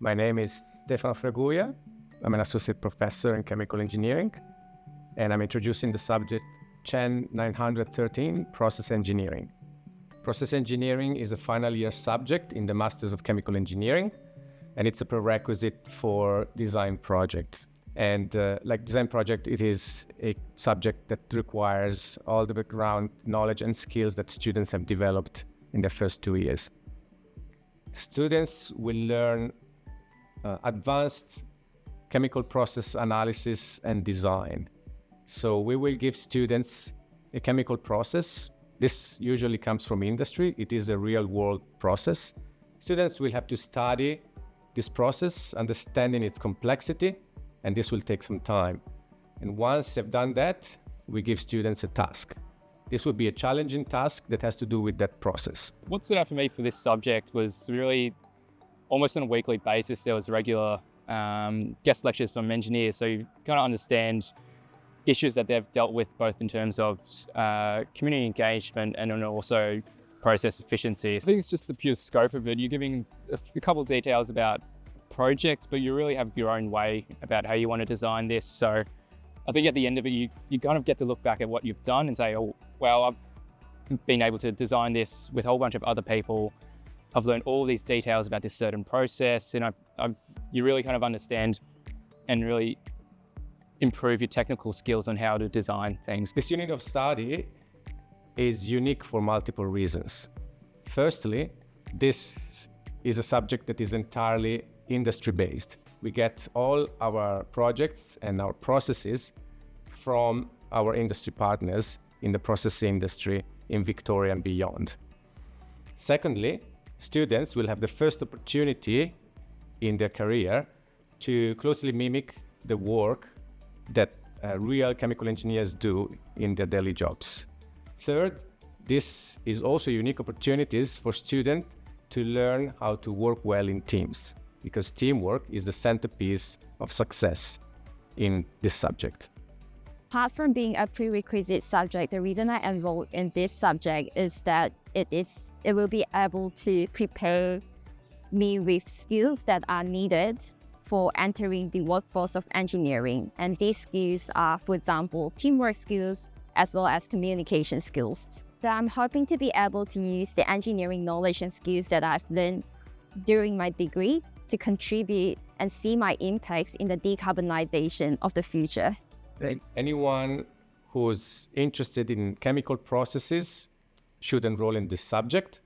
My name is Stefano Fraguia. I'm an associate professor in chemical engineering, and I'm introducing the subject CHEN 913, Process Engineering. Process engineering is a final year subject in the Masters of Chemical Engineering, and it's a prerequisite for design projects. And like design project, it is a subject that requires all the background knowledge and skills that students have developed in their first 2 years. Students will learn advanced chemical process analysis and design. So we will give students a chemical process. This usually comes from industry. It is a real world process. Students will have to study this process, understanding its complexity, and this will take some time. And once they've done that, we give students a task. This would be a challenging task that has to do with that process. What stood out for me for this subject was really almost on a weekly basis, there was regular guest lectures from engineers. So you kind of understand issues that they've dealt with, both in terms of community engagement and then also process efficiency. I think it's just the pure scope of it. You're giving a couple of details about projects, but you really have your own way about how you want to design this. So I think at the end of it, you kind of get to look back at what you've done and say, oh, well, I've been able to design this with a whole bunch of other people. I've learned all these details about this certain process, and you really kind of understand and really improve your technical skills on how to design things. This unit of study is unique for multiple reasons. Firstly, this is a subject that is entirely industry-based. We get all our projects and our processes from our industry partners in the process industry in Victoria and beyond. Secondly, students will have the first opportunity in their career to closely mimic the work that real chemical engineers do in their daily jobs. Third, this is also unique opportunities for students to learn how to work well in teams, because teamwork is the centerpiece of success in this subject. Apart from being a prerequisite subject, the reason I enrolled in this subject is that it will be able to prepare me with skills that are needed for entering the workforce of engineering. And these skills are, for example, teamwork skills as well as communication skills. So I'm hoping to be able to use the engineering knowledge and skills that I've learned during my degree to contribute and see my impacts in the decarbonization of the future. Anyone who's interested in chemical processes should enroll in this subject.